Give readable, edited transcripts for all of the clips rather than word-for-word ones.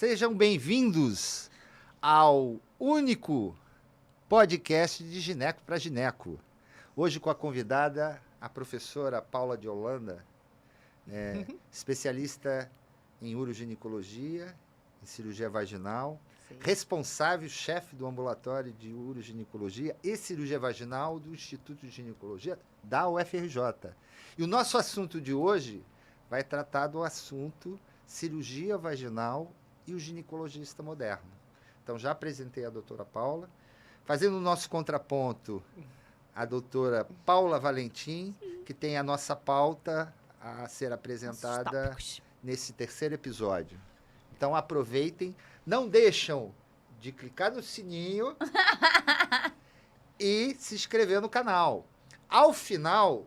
Sejam bem-vindos ao único podcast de gineco para gineco. Hoje com a convidada, a professora Paula de Holanda, especialista em uroginecologia, em cirurgia vaginal, responsável, chefe do ambulatório de uroginecologia e cirurgia vaginal do Instituto de Ginecologia da UFRJ. E o nosso assunto de hoje vai tratar do assunto cirurgia vaginal e o ginecologista moderno. Então, já apresentei a doutora Paula, fazendo o nosso contraponto, a doutora Paula Valentim, que tem a nossa pauta a ser apresentada nesse terceiro episódio. Então, aproveitem, não deixam de clicar no sininho e se inscrever no canal. Ao final,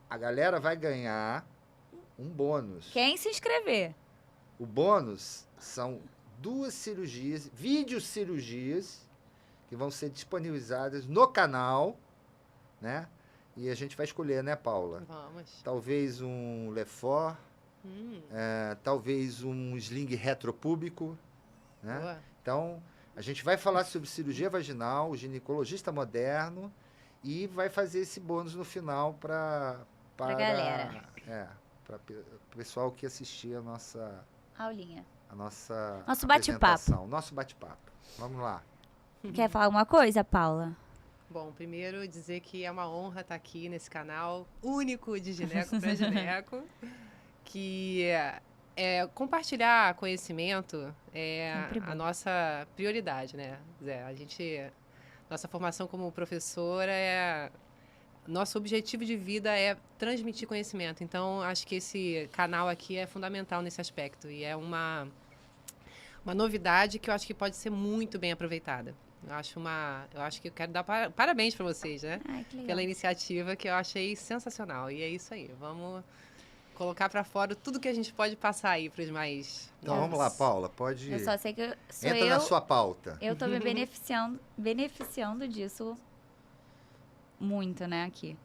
a galera vai ganhar um bônus. Quem se inscrever? O bônus são 2 cirurgias, videocirurgias, que vão ser disponibilizadas no canal, né? E a gente vai escolher, né, Paula? Vamos. Talvez um Lefort, talvez um sling retropúbico, né? Boa. Então, a gente vai falar sobre cirurgia vaginal, o ginecologista moderno, e vai fazer esse bônus no final para Pra galera. Para o pessoal que assistir a nossa Aulinha. nosso bate-papo. Nosso bate-papo. Vamos lá. Quer falar alguma coisa, Paula? Bom, primeiro dizer que é uma honra estar aqui nesse canal único de gineco para gineco, que compartilhar conhecimento é Sempre bom. a nossa prioridade, né, Zé? Nossa formação como professora nosso objetivo de vida é transmitir conhecimento. Então, acho que esse canal aqui é fundamental nesse aspecto. E é uma novidade que eu acho que pode ser muito bem aproveitada. Eu acho que eu quero dar parabéns para vocês, né? Ai, que legal. Pela iniciativa que eu achei sensacional. E é isso aí. Vamos colocar para fora tudo que a gente pode passar aí para os mais Então, novos. vamos lá, Paula. Pode Eu só sei que Entra na sua pauta. Eu tô me beneficiando disso muito, né, aqui.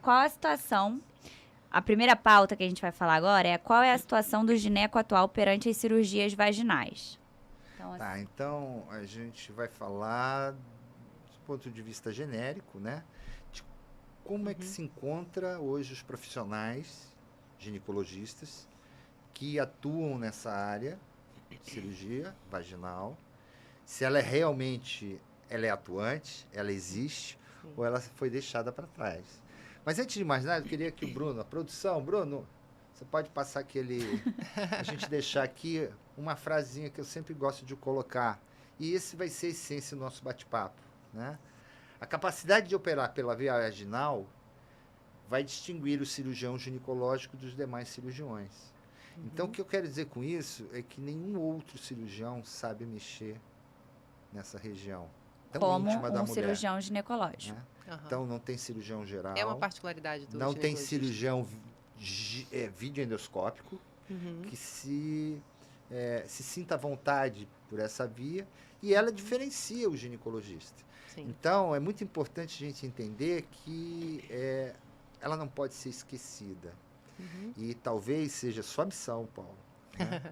Qual a situação... A primeira pauta que a gente vai falar agora é qual é a situação do gineco atual perante as cirurgias vaginais. Então, Tá, então a gente vai falar do ponto de vista genérico, né? De como é que se encontra hoje os profissionais ginecologistas que atuam nessa área de cirurgia vaginal, se ela ela é atuante, ela existe, ou ela foi deixada para trás. Mas antes de mais nada, eu queria que o Bruno, a produção, Bruno, você pode passar a gente deixar aqui uma frasinha que eu sempre gosto de colocar. E esse vai ser a essência do nosso bate-papo, né? A capacidade de operar pela via vaginal vai distinguir o cirurgião ginecológico dos demais cirurgiões. Então, o que eu quero dizer com isso é que nenhum outro cirurgião sabe mexer nessa região tão como íntima da um mulher, cirurgião ginecológico. né? Aham. Então, não tem cirurgião geral. É uma particularidade do Não tem ginecologista. cirurgião videoendoscópico que se sinta à vontade por essa via, e ela diferencia o ginecologista. Sim. Então, é muito importante a gente entender que ela não pode ser esquecida. E talvez seja sua missão, Paulo, né?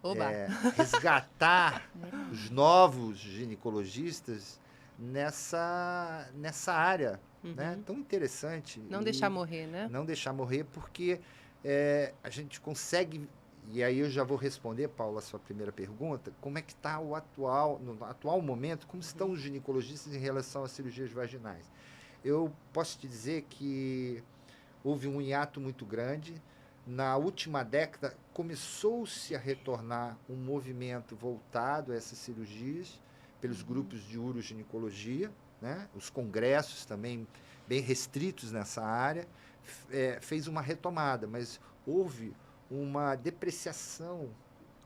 Oba. Resgatar os novos ginecologistas nessa área, né? Tão interessante. Não E deixar morrer, né? Não deixar morrer, porque a gente consegue, e aí eu já vou responder, Paula, a sua primeira pergunta, como é que está no atual momento, como estão os ginecologistas em relação às cirurgias vaginais? Eu posso te dizer que houve um hiato muito grande. Na última década, começou-se a retornar um movimento voltado a essas cirurgias pelos grupos de uroginecologia, né? Os congressos também bem restritos nessa área, fez uma retomada, mas houve uma depreciação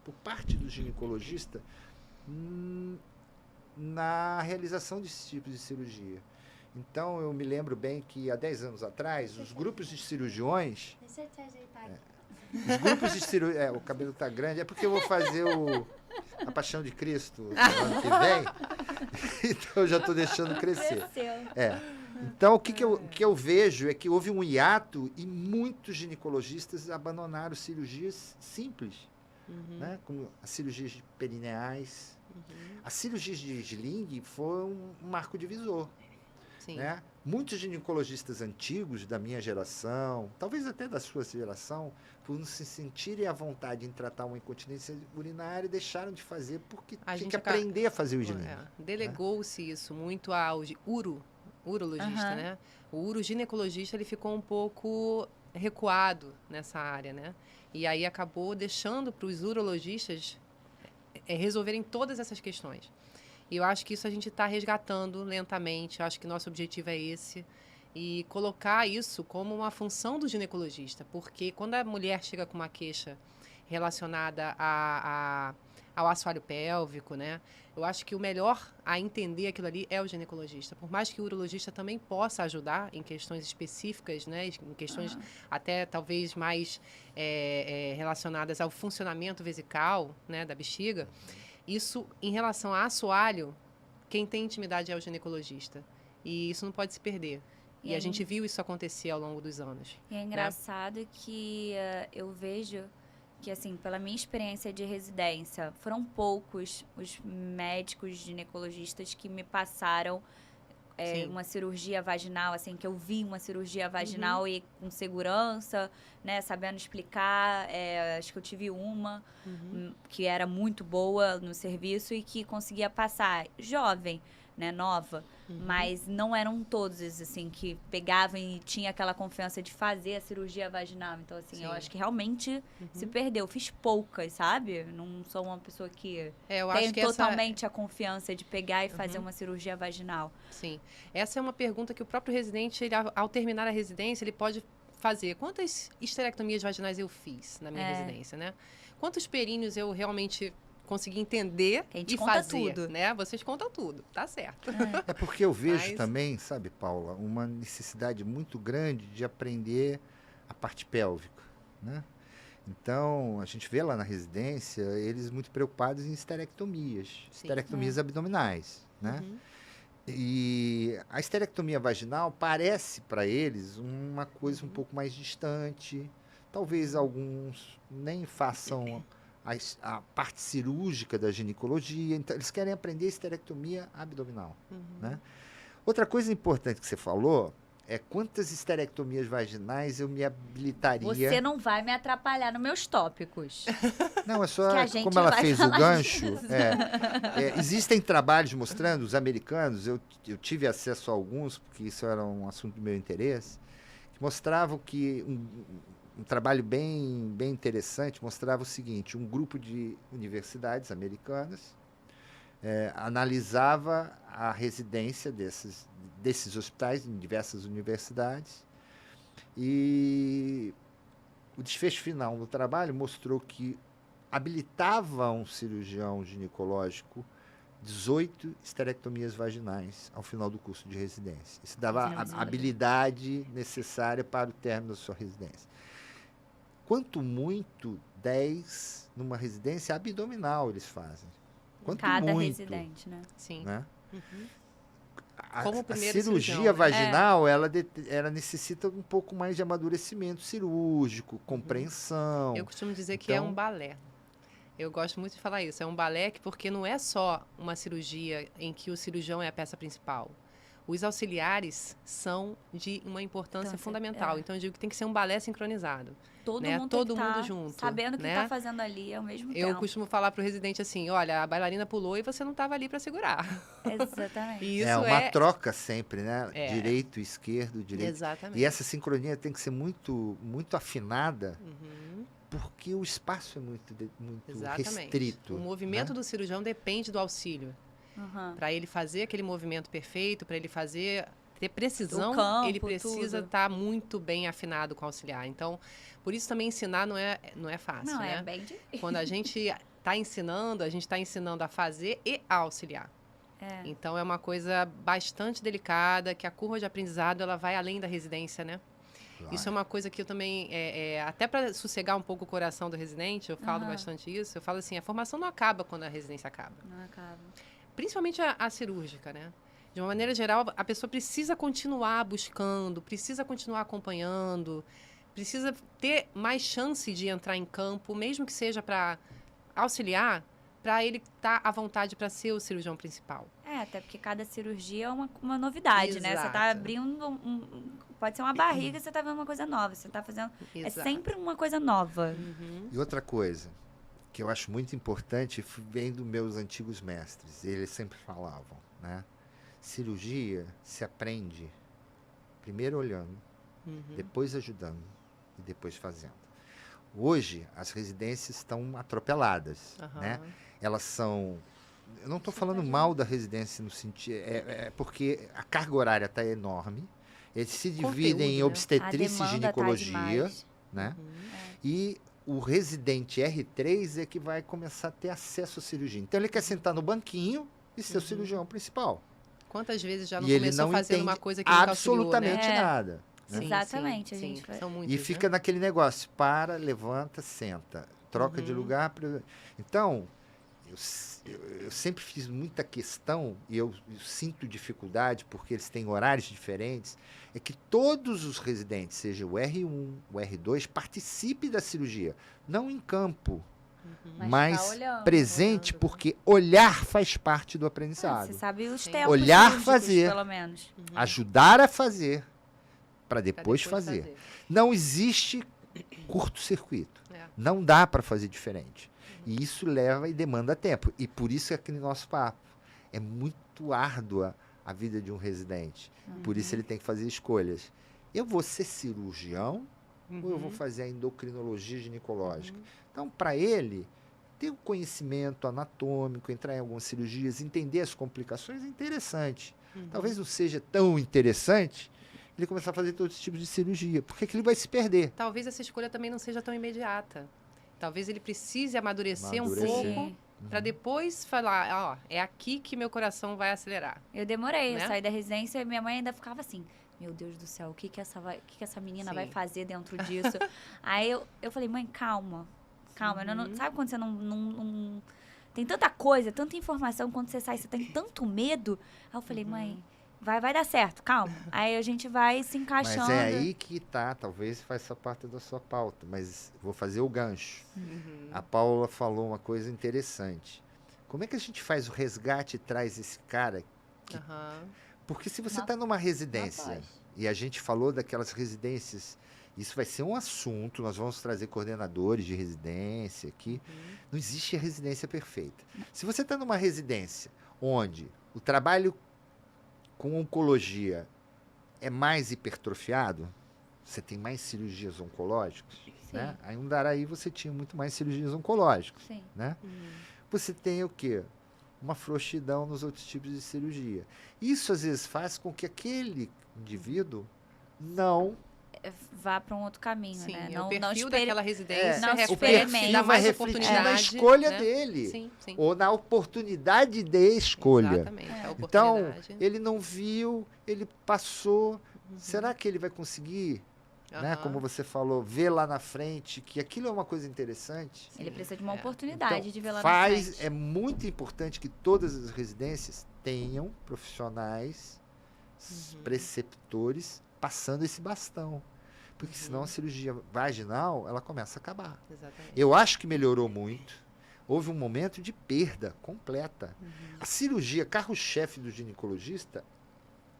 por parte do ginecologista na realização desse tipo de cirurgia. Então, eu me lembro bem que há 10 anos atrás, os grupos de cirurgiões... Deixa eu te ajeitar aqui. Os grupos de cirurgia... o cabelo está grande. É porque eu vou fazer a Paixão de Cristo no ano que vem. Então, eu já estou deixando crescer. Então, o que eu vejo é que houve um hiato e muitos ginecologistas abandonaram cirurgias simples né? Como as cirurgias perineais. As cirurgias de sling foi um marco divisor. Sim. Né? Muitos ginecologistas antigos da minha geração, talvez até da sua geração, por não se sentirem à vontade em tratar uma incontinência urinária, deixaram de fazer porque tinha que aprender a fazer o sling. Delegou-se isso muito ao urologista, né? O uroginecologista, ele ficou um pouco recuado nessa área, né? E aí acabou deixando para os urologistas resolverem todas essas questões. E eu acho que isso a gente está resgatando lentamente. Eu acho que nosso objetivo é esse. E colocar isso como uma função do ginecologista. Porque quando a mulher chega com uma queixa relacionada ao assoalho pélvico, né? Eu acho que o melhor a entender aquilo ali é o ginecologista. Por mais que o urologista também possa ajudar em questões específicas, né? Em questões até talvez mais relacionadas ao funcionamento vesical, né? Da bexiga. Isso, em relação a assoalho, quem tem intimidade é o ginecologista. E isso não pode se perder. E a gente viu isso acontecer ao longo dos anos. E é engraçado que eu vejo que, assim, pela minha experiência de residência, foram poucos os médicos ginecologistas que me passaram uma cirurgia vaginal, assim, que eu vi uma cirurgia vaginal e com segurança, né, sabendo explicar. Acho que eu tive uma que era muito boa no serviço e que conseguia passar. Jovem, né, nova, mas não eram todos, assim, que pegavam e tinha aquela confiança de fazer a cirurgia vaginal. Então, assim, eu acho que realmente se perdeu. Fiz poucas, sabe? Não sou uma pessoa que tem totalmente a confiança de pegar e fazer uma cirurgia vaginal. Sim. Essa é uma pergunta que o próprio residente, ele, ao terminar a residência, ele pode fazer. Quantas histerectomias vaginais eu fiz na minha residência, né? Quantos períneos eu realmente consegui entender e fazer, tudo, né? Vocês contam tudo, tá certo. É porque eu vejo também, sabe, Paula, uma necessidade muito grande de aprender a parte pélvica, né? Então, a gente vê lá na residência, eles muito preocupados em histerectomias abdominais, né? E a histerectomia vaginal parece para eles uma coisa um pouco mais distante. Talvez alguns nem façam a parte cirúrgica da ginecologia, então eles querem aprender histerectomia abdominal, né? Outra coisa importante que você falou é quantas histerectomias vaginais eu me habilitaria... Você não vai me atrapalhar nos meus tópicos. Não, é só como ela fez o gancho. Existem trabalhos mostrando, os americanos, eu tive acesso a alguns, porque isso era um assunto do meu interesse, que mostravam que um trabalho bem interessante mostrava o seguinte: um grupo de universidades americanas analisava a residência desses hospitais em diversas universidades, e o desfecho final do trabalho mostrou que habilitava um cirurgião ginecológico 18 histerectomias vaginais ao final do curso de residência. Isso dava a habilidade necessária para o término da sua residência. Quanto muito, 10 numa residência abdominal eles fazem. Quanto cada muito, residente, né? Sim. Né? Como a cirurgia vaginal, ela necessita um pouco mais de amadurecimento cirúrgico, compreensão. Eu costumo dizer que é um balé. Eu gosto muito de falar isso. É um balé porque não é só uma cirurgia em que o cirurgião é a peça principal. Os auxiliares são de uma importância fundamental. Então, eu digo que tem que ser um balé sincronizado. Todo né? mundo Todo mundo junto. Sabendo o que está fazendo ali ao mesmo tempo. Eu costumo falar para o residente assim: olha, a bailarina pulou e você não estava ali para segurar. Exatamente. E isso é uma troca sempre, né? Direito, esquerdo, direito. Exatamente. E essa sincronia tem que ser muito, muito afinada, porque o espaço é muito restrito. O movimento do cirurgião depende do auxílio. Para ele fazer aquele movimento perfeito, para ele ter precisão, campo, ele precisa estar muito bem afinado com o auxiliar. Então, por isso também ensinar não é fácil, né? É bem difícil. Quando a gente está ensinando, a gente está ensinando a fazer e a auxiliar. Então, é uma coisa bastante delicada, que a curva de aprendizado ela vai além da residência, né? Claro. Isso é uma coisa que eu também, até para sossegar um pouco o coração do residente, eu falo bastante isso. Eu falo assim, a formação não acaba quando a residência acaba. Não acaba. Principalmente a cirúrgica, né? De uma maneira geral, a pessoa precisa continuar buscando, precisa continuar acompanhando, precisa ter mais chance de entrar em campo, mesmo que seja para auxiliar, para ele estar à vontade para ser o cirurgião principal. Até porque cada cirurgia é uma novidade, né? Você tá Exato. abrindo pode ser uma barriga e você tá vendo uma coisa nova. Você tá fazendo... É Exato. sempre uma coisa nova. E outra coisa que eu acho muito importante vem dos meus antigos mestres. Eles sempre falavam, né? Cirurgia se aprende primeiro olhando, depois ajudando e depois fazendo. Hoje, as residências estão atropeladas, né? Elas são... Eu não estou falando mal da residência no sentido... É porque a carga horária está enorme. Eles se dividem em né? obstetrícia e A demanda ginecologia, tá demais. né? E o residente R3 é que vai começar a ter acesso à cirurgia. Então, ele quer sentar no banquinho e ser o cirurgião principal. Quantas vezes já não E ele começou não fazendo entende uma coisa que nunca auxiliou, absolutamente né? nada. Né? Sim, Exatamente, a sim, gente vai- São muitos, E fica naquele negócio, para, levanta, senta, troca de lugar. Então, eu sempre fiz muita questão, e eu sinto dificuldade, porque eles têm horários diferentes, é que todos os residentes, seja o R1, o R2, participem da cirurgia. Não em campo, mas ficar olhando, presente, porque olhar faz parte do Ah, aprendizado. você sabe os Sim. tempos Olhar, cirúrgicos, fazer. pelo menos. Ajudar a fazer, para Pra depois fazer. Não existe curto-circuito. É. Não dá para fazer diferente. E isso leva e demanda tempo. E por isso é aquele nosso papo. É muito árdua a vida de um residente. Por isso ele tem que fazer escolhas. Eu vou ser cirurgião ou eu vou fazer a endocrinologia ginecológica? Então, para ele, ter um conhecimento anatômico, entrar em algumas cirurgias, entender as complicações é interessante. Talvez não seja tão interessante ele começar a fazer todos os tipos de cirurgia, porque que ele vai se perder. Talvez essa escolha também não seja tão imediata. Talvez ele precise amadurecer um Amadurecer. pouco para depois falar, ó, é aqui que meu coração vai acelerar. Eu demorei, Né? eu saí da residência e minha mãe ainda ficava assim, meu Deus do céu, o que que essa menina Sim. vai fazer dentro disso? Aí eu falei, mãe, calma. Eu não, sabe quando você não... Tem tanta coisa, tanta informação, quando você sai, você tem tanto medo. Aí eu falei, mãe, vai dar certo, calma. Aí a gente vai se encaixando. Mas é aí que tá, talvez faça parte da sua pauta, mas vou fazer o gancho. A Paula falou uma coisa interessante. Como é que a gente faz o resgate e traz esse cara? Porque se você está numa residência, e a gente falou daquelas residências, isso vai ser um assunto, nós vamos trazer coordenadores de residência aqui. Não existe a residência perfeita. Se você está numa residência onde o trabalho com oncologia é mais hipertrofiado, você tem mais cirurgias oncológicas, né? Aí em Undaraí você tinha muito mais cirurgias oncológicas, Sim. né? Você tem o quê? Uma frouxidão nos outros tipos de cirurgia. Isso às vezes faz com que aquele indivíduo não Vá para um outro caminho, Sim, né? é o não perfil espere... daquela residência não se o experimente. perfil dá vai mais refletir na oportunidade, escolha né? dele. Sim, sim. Ou na oportunidade de escolha. Exatamente, a Então, oportunidade. ele não viu, ele passou. Será que ele vai conseguir, né, como você falou, ver lá na frente que aquilo é uma coisa interessante? Ele precisa de uma oportunidade Então, de ver lá na faz, frente. é muito importante que todas as residências tenham profissionais, preceptores, passando esse bastão. Porque senão a cirurgia vaginal, ela começa a acabar. Exatamente. Eu acho que melhorou muito. Houve um momento de perda completa. A cirurgia carro-chefe do ginecologista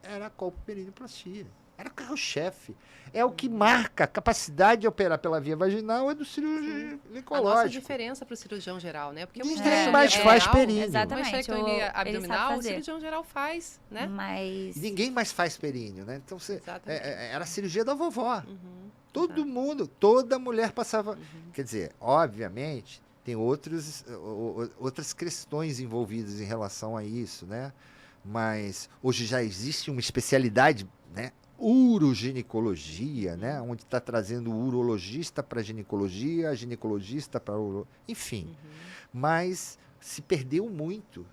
era a colpoperineoplastia. Era o carro-chefe. É o que marca a capacidade de operar pela via vaginal é do cirurgião A nossa ginecológico. diferença para o cirurgião geral, né? Porque Ninguém uma esterectomia mais faz abdominal- períneo. Uma Exatamente. esterectomia Ele sabe abdominal, o fazer. cirurgião geral faz, né? Mas... Ninguém mais faz períneo, né? Então, Exatamente. era a cirurgia da vovó. Uhum. Todo mundo, toda mulher passava. Quer dizer, obviamente, tem outras questões envolvidas em relação a isso, né? Mas hoje já existe uma especialidade, né? Uroginiecologia, né? Onde está trazendo o urologista para a ginecologia, a ginecologista para o... Enfim, mas se perdeu muito.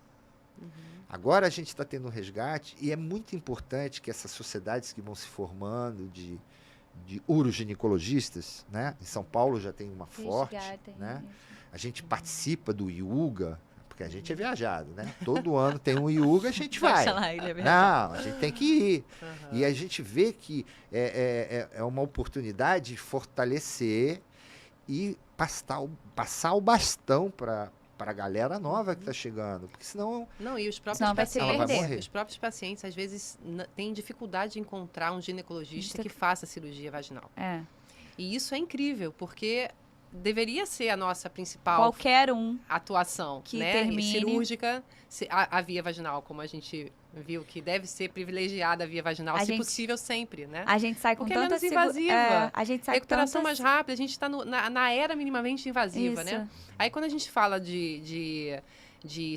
Agora a gente está tendo um resgate e é muito importante que essas sociedades que vão se formando de uroginecologistas, né? Em São Paulo já tem uma forte, Resgatem né? isso. A gente participa do IUGA, porque a gente é viajado, né? Todo ano tem um Yuga, a gente vai. Deixa lá, ele é Não, a gente tem que ir. Aham. E a gente vê que é uma oportunidade de fortalecer e passar o bastão para a galera nova que está chegando. Porque senão Não, e os próprios Senão vai se Ela vai pacientes, morrer. os próprios pacientes às vezes têm dificuldade de encontrar um ginecologista Isso que faça cirurgia vaginal. É. E isso é incrível, porque deveria ser a nossa principal Qualquer um. atuação, que né? termine. Cirúrgica, a via vaginal, como a gente viu, que deve ser privilegiada a via vaginal, A se gente- possível sempre, né? A gente sai com Porque é tanta menos segu- invasiva. É, a gente A sai com recuperação tanta... mais rápida, a gente está na era minimamente invasiva, Isso. né? Aí quando a gente fala de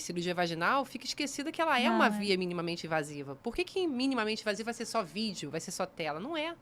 cirurgia vaginal, fica esquecida que ela é uma Não, é. via minimamente invasiva. Por que minimamente invasiva vai ser só vídeo, vai ser só tela? Não é.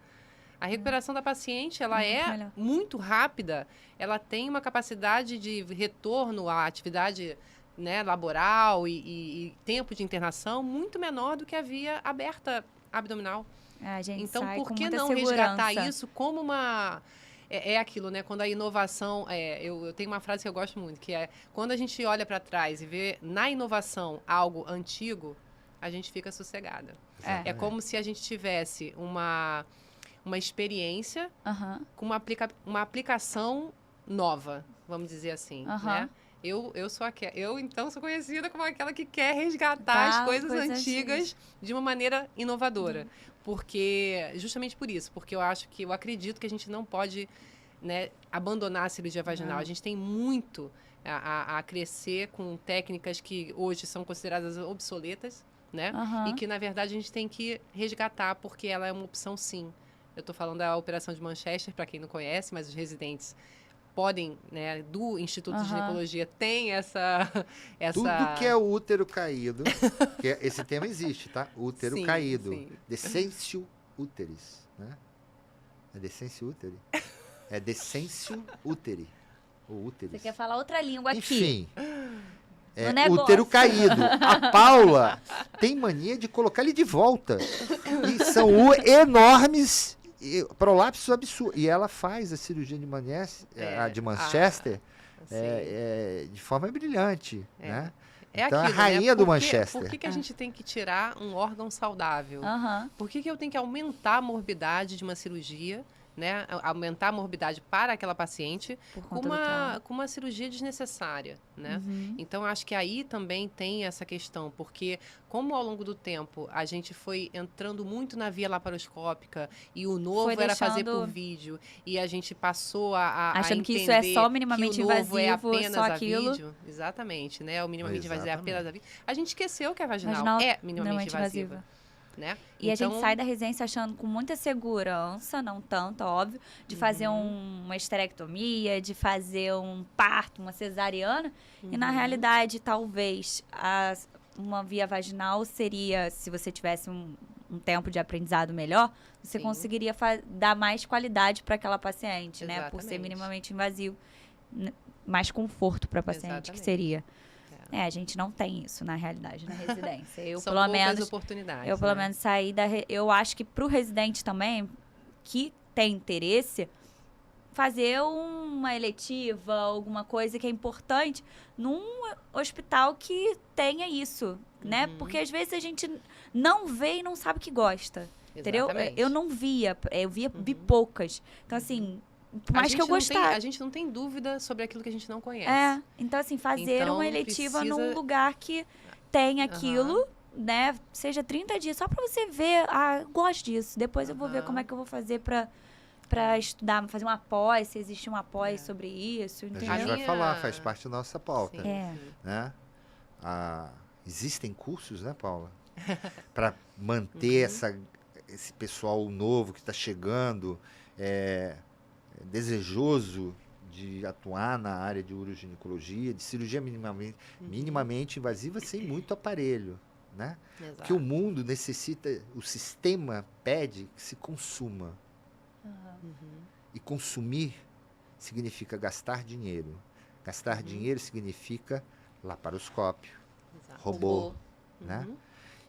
A recuperação da paciente, ela Muito é melhor. muito rápida, ela tem uma capacidade de retorno à atividade, né, laboral e tempo de internação muito menor do que a via aberta abdominal. A gente Então, sai por com que muita não segurança. resgatar isso como uma... É aquilo, né? Quando a inovação... eu tenho uma frase que eu gosto muito, que é... Quando a gente olha para trás e vê na inovação algo antigo, a gente fica sossegada. É como se a gente tivesse uma experiência Aham. com uma aplicação nova, vamos dizer assim, Aham. né? Eu sou então sou conhecida como aquela que quer resgatar Tá, as coisas coisas antigas de uma maneira inovadora. Porque, justamente por isso, porque eu acredito que a gente não pode, né, abandonar a cirurgia vaginal. Não. A gente tem muito a crescer com técnicas que hoje são consideradas obsoletas, né? Aham. E que, na verdade, a gente tem que resgatar, porque ela é uma opção, sim. Eu estou falando da operação de Manchester, para quem não conhece, mas os residentes podem, né, do Instituto de Aham. Ginecologia, tem essa... tudo que é útero caído, esse tema existe, tá? Útero Sim, caído. sim. Decêncio úteris, né? É decêncio úteri? É decêncio úteri. Ou úteris. Você quer falar outra língua aqui. Enfim. No É, negócio. útero caído. A Paula tem mania de colocar ele de volta. E são enormes prolapsos absurdos. E ela faz a cirurgia de Manchester Assim, de forma brilhante, né? é Então, aquilo, a rainha né? do Por que- Manchester. Por que a gente tem que tirar um órgão saudável? Aham. Por que eu tenho que aumentar a morbidade de uma cirurgia, né? Aumentar a morbidade para aquela paciente Por com conta do trauma. com uma cirurgia desnecessária, né? Uhum. Então, acho que aí também tem essa questão, porque como ao longo do tempo a gente foi entrando muito na via laparoscópica e o novo Foi era fazer deixando- por vídeo, e a gente passou a Achando que isso é entender só minimamente que o novo é invasivo, apenas só a aquilo. vídeo. Exatamente, né? O minimamente invasivo é Exatamente. apenas a vídeo. A gente esqueceu que a vaginal, Vaginal é minimamente invasiva, né? E a gente Então, sai da residência achando com muita segurança, não tanto, óbvio, de fazer uma esterectomia, de fazer um parto, uma cesariana. E na realidade, talvez, uma via vaginal seria, se você tivesse um tempo de aprendizado melhor, você Sim. conseguiria dar mais qualidade para aquela paciente, né? Por ser Exatamente. minimamente invasivo. Mais conforto para a paciente, que Exatamente. seria. A gente não tem isso na realidade, na residência. Eu, são pelo poucas menos, oportunidades. eu, pelo né? menos, saí da... Eu acho que pro residente também, que tem interesse, fazer uma eletiva, alguma coisa que é importante num hospital que tenha isso, né? Porque às vezes a gente não vê e não sabe que gosta, entendeu? Exatamente. Eu não via, vi poucas. Então, assim, por A mais que eu gente não tem- gostasse... a gente não tem dúvida sobre aquilo que a gente não conhece. então assim, fazer Então, uma eletiva num precisa- lugar que tem aquilo, né? Seja 30 dias, só pra você ver, eu gosto disso. Depois eu vou ver Aham. como é que eu vou fazer pra estudar, fazer uma pós, se existe uma pós sobre isso, A entendeu? gente vai minha- falar, faz parte da nossa pauta. Sim, É. sim. Né? Existem cursos, né, Paula? Para manter esse pessoal novo que está chegando, desejoso de atuar na área de uroginecologia, de cirurgia minimamente invasiva, sem muito aparelho. Né? Exato. Que o mundo necessita, o sistema pede que se consuma. E consumir significa gastar dinheiro. Gastar dinheiro significa laparoscópio, Exato. robô, né? Uhum.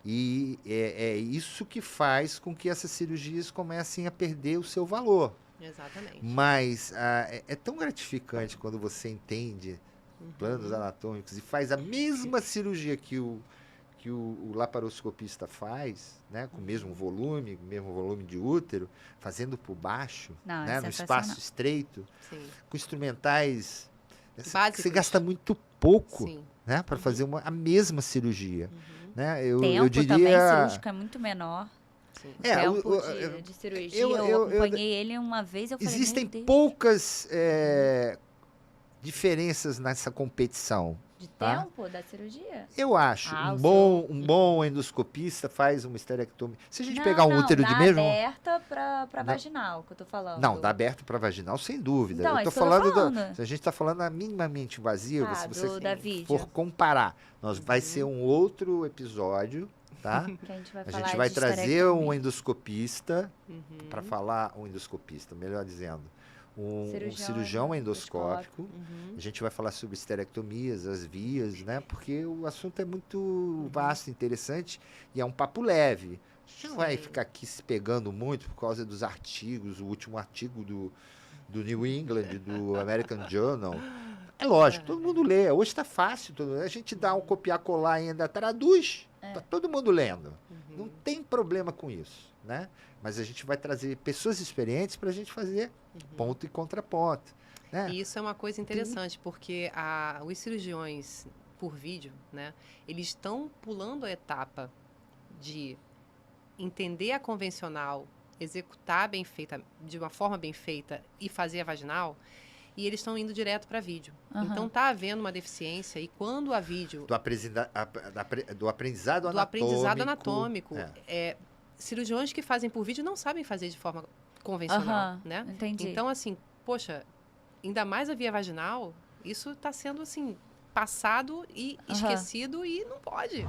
E é isso que faz com que essas cirurgias comecem a perder o seu valor. Exatamente. Mas é tão gratificante quando você entende planos anatômicos, e faz a mesma cirurgia que o laparoscopista faz, né, com o mesmo volume de útero, fazendo por baixo, Não, né, é no sensacional. espaço estreito, Sim. com instrumentais. Você Básicos. gasta muito pouco, Sim. né, para fazer a mesma cirurgia. Né? Eu Tempo diria... também cirúrgico é muito menor. Sim. Tempo de cirurgia. Eu acompanhei ele uma vez, eu falei, Existem meu Deus, poucas diferenças nessa competição. de tá? tempo da cirurgia? Eu acho. Ah, Um bom endoscopista faz uma esterectomia. Se a gente pegar um útero de da mesmo... aberta pra Não. vaginal, que eu tô falando. Não, da aberto para vaginal, sem dúvida. Então, eu é tô isso que eu tô falando, falando. se a gente está falando da minimamente invasiva, Tá, se você da vídeo. for comparar, vai ser um outro episódio, tá? Que a gente vai A falar gente vai de trazer esterectomia. um endoscopista Uhum. para falar, um endoscopista, melhor dizendo, um Cirurgião cirurgião endoscópico. Uhum. A gente vai falar sobre esterectomias, as vias, né? Porque o assunto é muito vasto, interessante e é um papo leve. A gente não vai Sim. ficar aqui se pegando muito por causa dos artigos, o último artigo do New England, do American Journal. É lógico, todo mundo lê. Hoje está fácil. A gente dá um copiar-colar e ainda traduz. Tá todo mundo lendo. Não tem problema com isso, né? Mas a gente vai trazer pessoas experientes para a gente fazer ponto e contraponto. Né? E isso é uma coisa interessante, porque os cirurgiões por vídeo, né, eles estão pulando a etapa de entender a convencional, executar bem feita, de uma forma bem feita e fazer a vaginal, e eles estão indo direto para vídeo. Aham. Então está havendo uma deficiência, e quando a vídeo Do aprendizado do aprendizado anatômico, É. cirurgiões que fazem por vídeo não sabem fazer de forma convencional, Aham, né? entendi. Então, assim, poxa, ainda mais a via vaginal, isso está sendo, assim, passado e esquecido e não pode.